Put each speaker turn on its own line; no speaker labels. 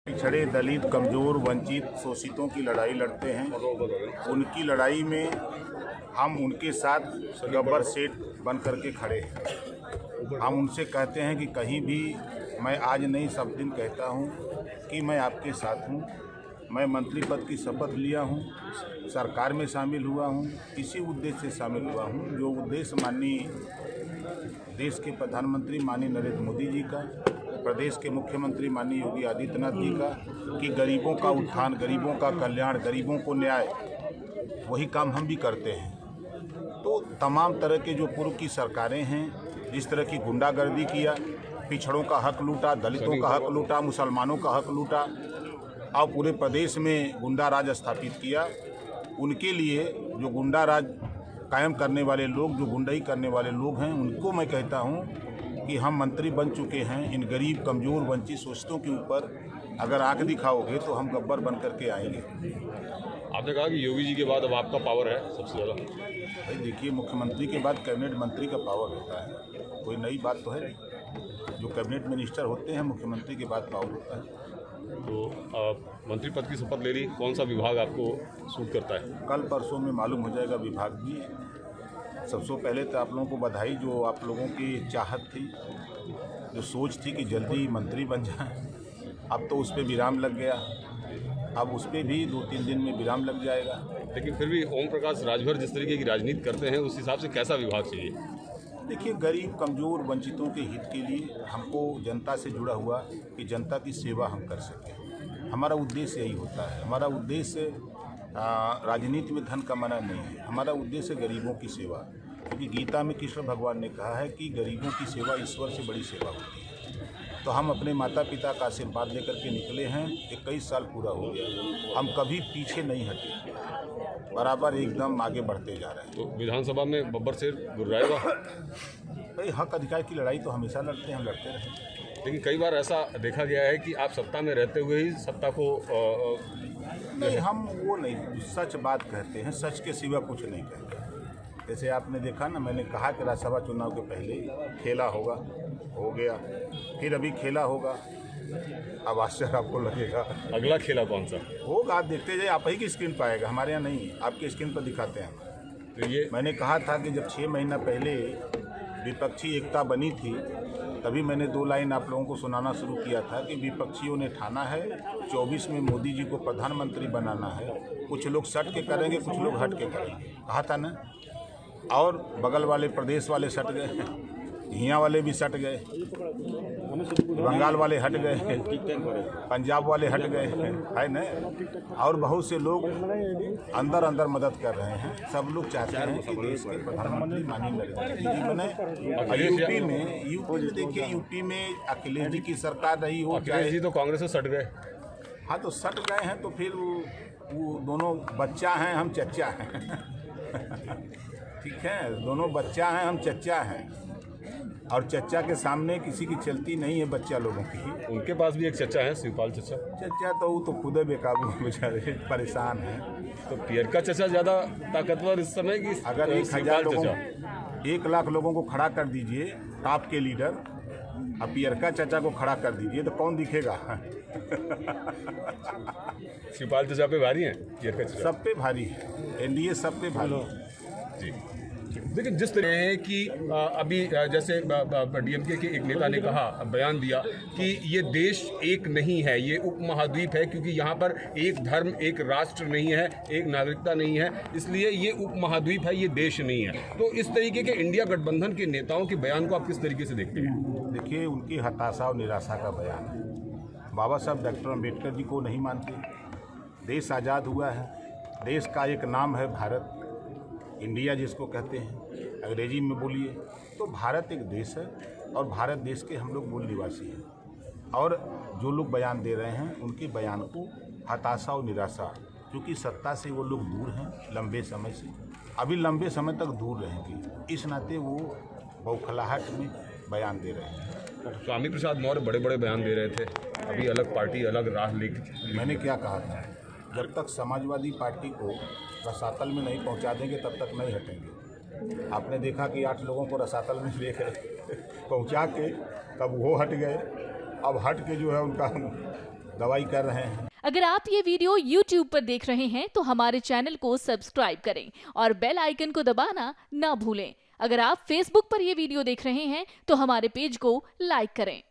पिछड़े, दलित, कमज़ोर, वंचित, शोषितों की लड़ाई लड़ते हैं। उनकी लड़ाई में हम उनके साथ गब्बर सेठ बन करके खड़े हैं। हम उनसे कहते हैं कि कहीं भी मैं आज नहीं सब दिन कहता हूं कि मैं आपके साथ हूं। मैं मंत्री पद की शपथ लिया हूं, सरकार में शामिल हुआ हूं, इसी उद्देश्य से शामिल हुआ हूं जो उद्देश्य माननीय देश के प्रधानमंत्री माननीय नरेंद्र मोदी जी का, प्रदेश के मुख्यमंत्री माननीय योगी आदित्यनाथ जी का, कि गरीबों का उत्थान, गरीबों का कल्याण, गरीबों को न्याय, वही काम हम भी करते हैं। तो तमाम तरह के जो पूर्व की सरकारें हैं, जिस तरह की गुंडागर्दी किया, पिछड़ों का हक लूटा, दलितों का हक लूटा, मुसलमानों का हक लूटा और पूरे प्रदेश में गुंडा राज स्थापित किया, उनके लिए जो गुंडा राज कायम करने वाले लोग, जो गुंडाई करने वाले लोग हैं, उनको मैं कहता हूं कि हम मंत्री बन चुके हैं। इन गरीब, कमज़ोर, वंचित, शोषितों के ऊपर अगर आंख दिखाओगे तो हम गब्बर बन करके आएंगे।
आपने कहा कि योगी जी के बाद अब आपका पावर है सबसे ज़्यादा।
भाई देखिए, मुख्यमंत्री के बाद कैबिनेट मंत्री का पावर होता है, कोई नई बात तो है नहीं। जो कैबिनेट मिनिस्टर होते हैं, मुख्यमंत्री के बाद पावर होता है।
तो मंत्री पद की शपथ ले ली, कौन सा विभाग आपको सूट करता है?
कल परसों में मालूम हो जाएगा विभाग भी। सबसे पहले तो आप लोगों को बधाई, जो आप लोगों की चाहत थी, जो सोच थी कि जल्दी मंत्री बन जाए, अब तो उस पर विराम लग गया। अब उस पर भी 2-3 दिन में विराम लग जाएगा।
लेकिन फिर भी ओम प्रकाश राजभर जिस तरीके की राजनीति करते हैं, उस हिसाब से कैसा विभाग चाहिए?
देखिए, गरीब, कमज़ोर, वंचितों के हित के लिए हमको जनता से जुड़ा हुआ कि जनता की सेवा हम कर सकें, हमारा उद्देश्य यही होता है। हमारा उद्देश्य राजनीति में धन कमाना नहीं है, हमारा उद्देश्य गरीबों की सेवा। क्योंकि गीता में कृष्ण भगवान ने कहा है कि गरीबों की सेवा ईश्वर से बड़ी सेवा होती है। तो हम अपने माता पिता का आशीर्वाद लेकर के निकले हैं। 21 साल पूरा हो गया, हम कभी पीछे नहीं हटे, बराबर एकदम आगे बढ़ते जा रहे हैं।
तो विधानसभा में बब्बर शेर गुर्राएगा?
भाई हक अधिकार की लड़ाई तो हमेशा लड़ते हैं, हम लड़ते रहे।
लेकिन कई बार ऐसा देखा गया है कि आप सत्ता में रहते हुए ही सत्ता को
नहीं, हम वो नहीं, सच बात कहते हैं, सच के सिवा कुछ नहीं कहते। जैसे आपने देखा ना, मैंने कहा कि राज्यसभा चुनाव के पहले खेला होगा, हो गया, फिर अभी खेला होगा। अब आश्चर्य आपको लगेगा,
अगला खेला कौन सा
होगा आप देखते जाइए, आप ही की स्क्रीन पर आएगा, हमारे यहाँ नहीं, आपके स्क्रीन पर दिखाते हैं।
तो ये
मैंने कहा था कि जब 6 महीना पहले विपक्षी एकता बनी थी, तभी मैंने 2 लाइन आप लोगों को सुनाना शुरू किया था कि विपक्षियों ने ठाना है 24 में मोदी जी को प्रधानमंत्री बनाना है। कुछ लोग सट के करेंगे, कुछ लोग हट के करेंगे, कहा था ना। और बगल वाले प्रदेश वाले सट गए, हियाँ वाले भी सट गए, बंगाल वाले हट गए, पंजाब वाले हट गए, है ना। और बहुत से लोग अंदर अंदर मदद कर रहे हैं। सब लोग चाहते हैं कि देश के प्रधानमंत्री माननीय नरेंद्र मोदी जी बने। यूपी में देखिए, यूपी में अखिलेश जी की सरकार रही हो,
अखिलेश जी तो कांग्रेस से सट गए।
हाँ, तो सट गए हैं तो फिर वो दोनों बच्चा हैं, हम चच्चा हैं। ठीक है, दोनों बच्चा हैं, हम चच्चा हैं। और चच्चा के सामने किसी की चलती नहीं है, बच्चा लोगों की।
उनके पास भी एक चचा है, शिवपाल चचा।
चच्चा तो वो तो खुद बेकाबू बेचारे परेशान हैं।
तो पियर का चचा ज़्यादा ताकतवर इस समय की?
अगर 1 लाख लोगों को खड़ा कर दीजिए, टॉप के लीडर, अब पियर का चचा को खड़ा कर दीजिए तो कौन दिखेगा?
शिवपाल चचा पे भारी हैं, पियर का चचा
सब पे भारी है, एनडीए सब पे भारी है
जी। लेकिन जिस तरह है कि अभी जैसे डीएमके के एक नेता ने कहा, बयान दिया कि ये देश एक नहीं है, ये उपमहाद्वीप है, क्योंकि यहाँ पर एक धर्म, एक राष्ट्र नहीं है, एक नागरिकता नहीं है, इसलिए ये उपमहाद्वीप है, ये देश नहीं है। तो इस तरीके के इंडिया गठबंधन के नेताओं के बयान को आप किस तरीके से देखते हैं?
देखिए, उनकी हताशा और निराशा का बयान है। बाबा साहब डॉक्टर अम्बेडकर जी को नहीं मानते। देश आज़ाद हुआ है, देश का एक नाम है भारत, इंडिया जिसको कहते हैं, अंग्रेजी में बोलिए तो भारत एक देश है, और भारत देश के हम लोग मूल निवासी हैं। और जो लोग बयान दे रहे हैं, उनके बयान को हताशा और निराशा, क्योंकि सत्ता से वो लोग दूर हैं लंबे समय से, अभी लंबे समय तक दूर रहेंगे, इस नाते वो बौखलाहट में बयान दे रहे हैं।
स्वामी प्रसाद मौर्य बड़े बड़े बयान दे रहे थे, अभी अलग पार्टी, अलग राह लेके।
मैंने क्या कहा था, जब तक समाजवादी पार्टी को रसातल में नहीं पहुंचा देंगे तब तक नहीं हटेंगे। आपने देखा कि 8 लोगों को रसातल में लेकर पहुंचा के तब वो हट गए, अब हट के जो है उनका दवाई कर रहे हैं।
अगर आप ये वीडियो YouTube पर देख रहे हैं तो हमारे चैनल को सब्सक्राइब करें और बेल आइकन को दबाना ना भूलें। अगर आप Facebook पर ये वीडियो देख रहे हैं तो हमारे पेज को लाइक करें।